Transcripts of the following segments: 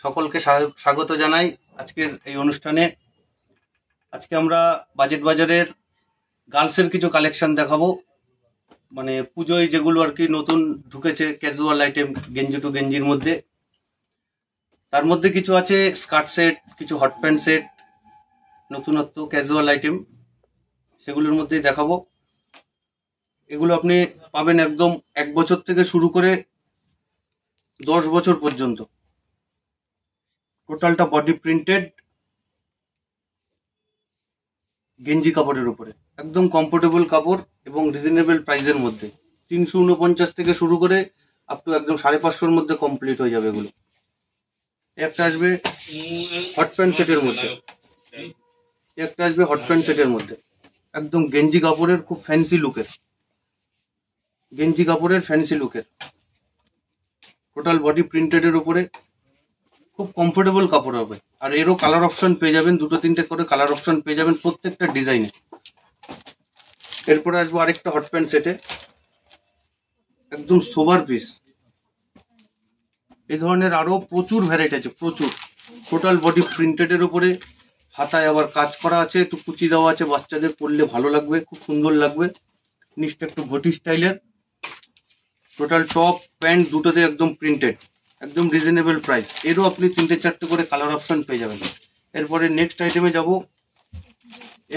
সকলকে স্বাগত জানাই আজকের এই অনুষ্ঠানে। আজকে আমরা বাজেট বাজারের গার্লসের কিছু কালেকশন দেখাবো, মানে পুজোয় যেগুলো আর কি নতুন ঢুকেছে ক্যাজুয়াল আইটেম, গেঞ্জি টু গেঞ্জির মধ্যে। তার মধ্যে কিছু আছে স্কার্ট সেট, কিছু হট প্যান্ট সেট, নতুনত্ব ক্যাজুয়াল আইটেম, সেগুলোর মধ্যেই দেখাবো। এগুলো আপনি পাবেন একদম 1 বছর থেকে শুরু করে 10 বছর পর্যন্ত। টোটালটা বডি প্রিন্টেড গেঞ্জি কাপড়ের উপরে, একদম কমফোর্টেবল কাপড় এবং রিজনেবল প্রাইসের মধ্যে। 349 থেকে শুরু করে আপ টু একদম 550 মধ্যে কমপ্লিট হয়ে যাবে এগুলো। একটা আসবে হট প্যান্ট সেটের মধ্যে, একটা আসবে হট প্যান্ট সেটের মধ্যে, একদম গেঞ্জি কাপড়ের খুব ফ্যান্সি লুকের, গেঞ্জি কাপড়ের ফ্যান্সি লুকের, টোটাল বডি প্রিন্টেডের উপরে, খুব কমফোর্টেবল কাপড় হবে। আর এরও কালার অপশন পেয়ে যাবেন, 2-3টে করে কালার অপশন পেয়ে যাবেন প্রত্যেকটা ডিজাইনে। এরপরে আসবো আরেকটা হট প্যান্ট সেটে, একদম সোবার পিস। এই ধরনের আরো প্রচুর ভ্যারাইটি আছে, প্রচুর। টোটাল বডি প্রিন্টেডের উপরে, হাতায় আবার কাজ করা আছে, একটু কুচি দেওয়া আছে, বাচ্চাদের পরলে ভালো লাগবে, খুব সুন্দর লাগবে। নিচটা একটু ঘটি স্টাইলের। টোটাল টপ প্যান্ট দুটোতে একদম প্রিন্টেড, একদম রিজনেবল প্রাইস। এরও আপনি 3-4টে করে কালার অপশন পেয়ে যাবেন। এরপরে নেক্সট আইটেমে যাব।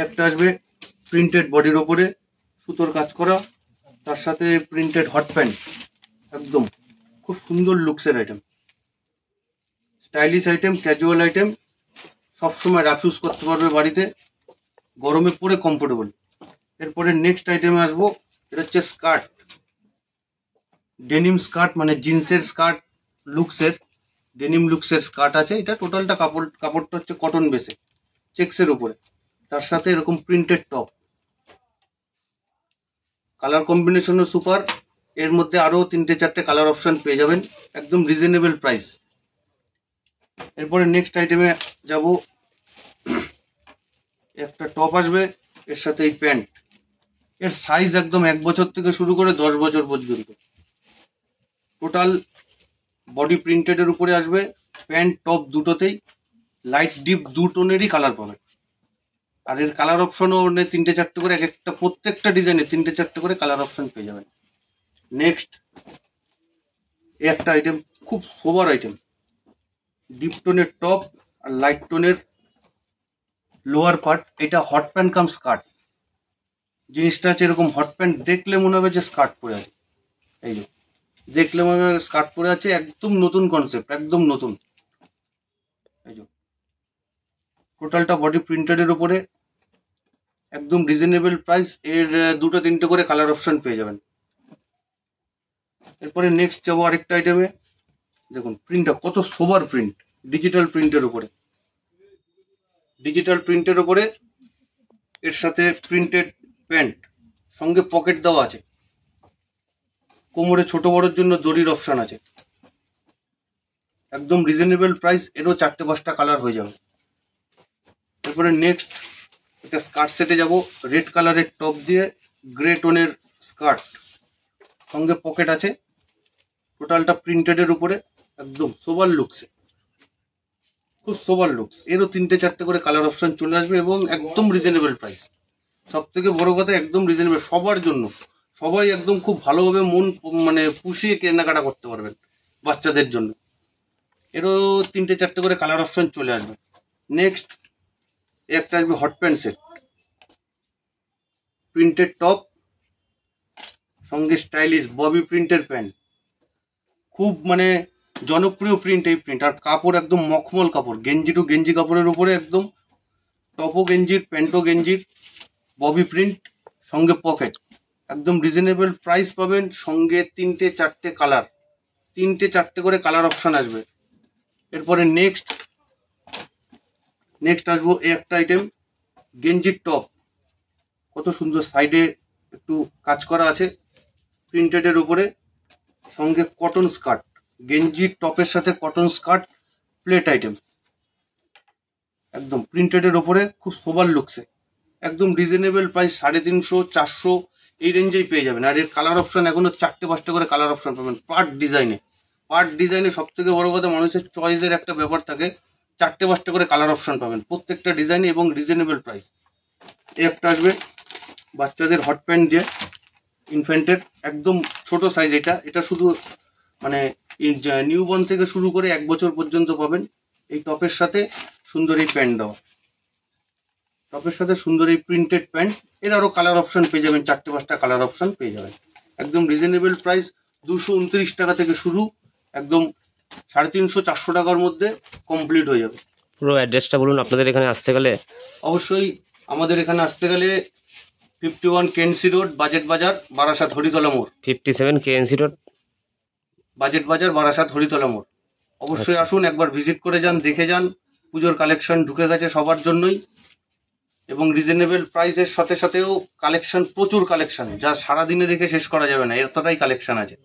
একটা আসবে প্রিন্টেড বডির ওপরে সুতোর কাজ করা, তার সাথে প্রিন্টেড হট প্যান্ট, একদম খুব সুন্দর লুকসের item, stylish item, casual item, সবসময় রাফ ইউজ করতে পারবে বাড়িতে, গরমে পরে কমফোর্টেবল। এরপরে নেক্সট আইটেমে আসবো, এটা হচ্ছে স্কার্ট, ডেনিম স্কার্ট, মানে জিন্সের স্কার্ট লুকসের, ডেনিম লুকসের স্কার্ট আছে। এটা টোটালটা কাপড়টা হচ্ছে কটন বেসে, চেক্সের উপরে, তার সাথে এরকম প্রিন্টেড টপ, কালার কম্বিনেশনও সুপার। এর মধ্যে আরো 3-4টে কালার অপশন পেয়ে যাবেন, একদম রিজনেবল প্রাইস। এরপরে নেক্সট আইটেমে যাব, একটা টপ আসবে, এর সাথে এই প্যান্ট। এর সাইজ একদম 1 বছর থেকে শুরু করে 10 বছর পর্যন্ত। টোটাল বডি প্রিন্টেডের উপরে আসবে, প্যান্ট টপ দুটোতেই লাইট ডিপ 2 টোনেরই কালার পাবেন। আর এর কালার অপশনও 3-4টে করে, এক একটা প্রত্যেকটা ডিজাইনে 3-4টে করে কালার অপশন পেয়ে যাবেন। নেক্সট একটা আইটেম, খুব সোবার আইটেম, ডিপ টোনের টপ আর লাইট টোনের লোয়ার পার্ট। এটা হট প্যান্ট কাম স্কার্ট। জিনিসটা আছে এরকম, হট প্যান্ট দেখলে মনে হবে যে স্কার্ট পরে আছে, এই যে দেখলে মনে হবে স্কার্ট পরে আছে, একদম নতুন কনসেপ্ট, একদম নতুন। এই যে টোটালটা বডি প্রিন্টেডের উপরে, একদম রিজনেবল প্রাইস। এর 2-3টে করে কালার অপশন পেয়ে যাবেন। এরপরে নেক্সট যাবো আরেকটা আইটেমে। দেখুন প্রিন্টটা কত সোবার প্রিন্ট, ডিজিটাল প্রিন্টের উপরে, ডিজিটাল প্রিন্টের উপরে, এর সাথে প্রিন্টেড প্যান্ট, সঙ্গে পকেট দেওয়া আছে, কোমরে ছোট বড়োর জন্য দড়ির অপশন আছে, একদম রিজনেবল প্রাইস। এরও 4-5টা কালার হয়ে যাবে। এরপরে নেক্সট একটা স্কার্ট সেটে যাব, রেড কালারের টপ দিয়ে গ্রে টোনের স্কার্ট, সঙ্গে পকেট আছে, টোটালটা প্রিন্টেডের উপরে, একদম সোবার লুকসে, খুব সোবার লুকস। এরও 3-4টে করে কালার অপশন চলে আসবে এবং একদম রিজনেবল প্রাইস। সব থেকে বড় কথা, একদম রিজনেবল সবার জন্য, সবাই একদম খুব ভালোভাবে মন মানে পুষিয়ে কেনাকাটা করতে পারবেন বাচ্চাদের জন্য। এরও 3-4টে করে কালার অপশন চলে আসবে। নেক্সট একটা আসবে hot pant set, printed top, সঙ্গে স্টাইলিশ ববি প্রিন্টের প্যান্ট, খুব মানে জনপ্রিয় প্রিন্ট এই প্রিন্ট। আর কাপড় একদম মখমল কাপড়, গেঞ্জি টু গেঞ্জি কাপড়ের উপরে, একদম টপও গেঞ্জির, প্যান্টও গেঞ্জির, ববি প্রিন্ট, সঙ্গে পকেট, একদম রিজনেবল প্রাইস পাবেন। সঙ্গে 3-4টে কালার, 3-4টে করে কালার অপশন আসবে। এরপরে নেক্সট আসবো এই একটা আইটেম, গেঞ্জির টপ, কত সুন্দর, সাইডে একটু কাজ করা আছে প্রিন্টেডের উপরে, সঙ্গে কটন স্কার্ট, গেঞ্জির টপের সাথে কটন স্কার্ট, প্লেট আইটেম, একদম প্রিন্টেডের উপরে, খুব সোবার লুকসে, একদম রিজনেবল প্রাইস। 350-400 এই রেঞ্জেই পেয়ে যাবেন। আর এর কালার অপশন এখনো 4-5টে করে কালার অপশন পাবেন পার ডিজাইনে, পার ডিজাইনে সব থেকে বড় কথা মানুষের চয়েসের একটা ব্যাপার থাকে। 4-5টা করে কালার অপশন পাবেন প্রত্যেকটা ডিজাইনে এবং রিজনেবল প্রাইস। একটা আসবে বাচ্চাদের হট প্যান্ট দিয়ে ইনফ্যান্টের একদম ছোট সাইজ। এটা শুধু মানে নিউবর্ন থেকে শুরু করে 1 বছর পর্যন্ত পাবেন। এই টপের সাথে সুন্দর এই প্যান্ট দেওয়া, টপের সাথে সুন্দর এই প্রিন্টেড প্যান্ট। এর আরো কালার অপশন পেয়ে যাবেন, 4-5টা কালার অপশন পেয়ে যাবেন। একদম রিজনেবল প্রাইস, 229 টাকা থেকে শুরু, একদম 350-400 টাকার মধ্যে কমপ্লিট হয়ে যাবে। পুরো অ্যাড্রেসটা বলুন আপনাদের এখানে আসতে গেলে। অবশ্যই আমাদের এখানে আসতে গেলে 51 কেএনসি রোড, বাজেট বাজার, বারাসাত, হরিতলা মোড়। 57 কেএনসি রোড, বাজেট বাজার, বারাসাত, হরিতলা মোড়। অবশ্যই আসুন, একবার ভিজিট করে যান, দেখে যান। পুজোর কালেকশন ঢুকে গেছে সবার জন্যই, এবং রিজনেবল প্রাইসের সাথে সাথেও কালেকশন, প্রচুর কালেকশন, যা সারাদিনে দেখে শেষ করা যাবে না, এতটাই কালেকশন আছে।